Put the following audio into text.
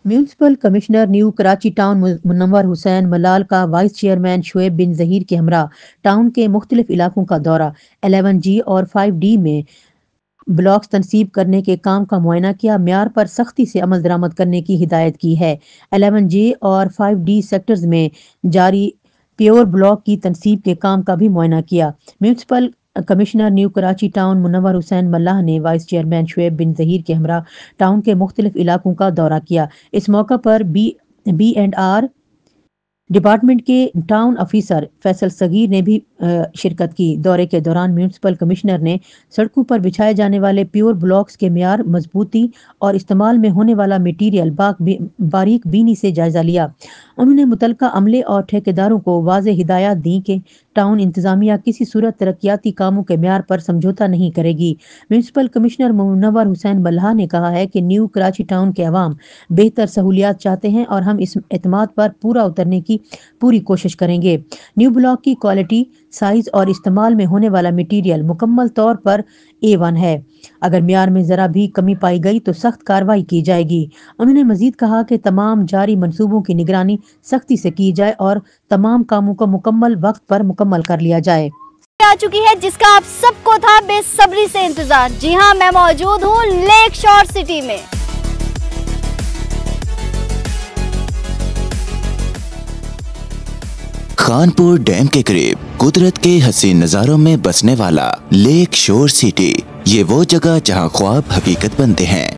Municipal commissioner New Karachi town Munawwar Hussain Malal का vice chairman Shoaib bin Zaheer के हमरा टाउन के मुख्तलिफ इलाकों का दौरा 11G और 5D में ब्लॉक्स तनसीब करने के काम का मुआयना किया, म्यार पर सख्ती से अमल दरामद करने की हिदायत की है। 11G और 5D सेक्टर्स में जारी प्योर ब्लॉक की तनसीब के काम का भी मुआयना किया। Municipal commissioner New Karachi town Munawwar Hussain Mallah ने वाइस चेयरमैन शुएब बिन जहीर के हमरा टाउन के मुख्तलिफ इलाकों का दौरा किया। इस मौका पर B&R डिपार्टमेंट के टाउन ऑफिसर फैसल सगीर ने भी शिरकत की। दौरे के दौरान म्यूनिसिपल कमिश्नर ने सड़कों पर बिछाए जाने वाले प्योर ब्लॉक्स के म्यार, मजबूती और इस्तेमाल में होने वाला मटीरियल बारीक बीनी से जायजा लिया। उन्होंने मुतलका अमले और ठेकेदारों को वाज़ेह हिदायत दी कि टाउन इंतजामिया किसी सूरत तरक्याती कामों के म्यार पर समझौता नहीं करेगी। म्यूनिसिपल कमिश्नर मुनव्वर हुसैन मल्लाह ने कहा है कि न्यू कराची टाउन के अवाम बेहतर सहूलियात चाहते हैं और हम इस एतमाद पर पूरा उतरने की पूरी कोशिश करेंगे। न्यू ब्लॉक की क्वालिटी, साइज और इस्तेमाल में होने वाला मटीरियल मुकम्मल तौर पर A1 है। अगर म्यार में जरा भी कमी पाई गई तो सख्त कार्रवाई की जाएगी। उन्होंने मजीद कहा कि तमाम जारी मंसूबों की निगरानी सख्ती से की जाए और तमाम कामों को मुकम्मल वक्त पर मुकम्मल कर लिया जाए। आ चुकी है जिसका आप सबको था बेसब्री से इंतजार। जी हाँ, मैं मौजूद हूँ लेक शोर सिटी में। खानपुर डैम के करीब कुदरत के हसीन नज़ारों में बसने वाला लेक शोर सिटी, ये वो जगह जहां ख्वाब हकीकत बनते हैं।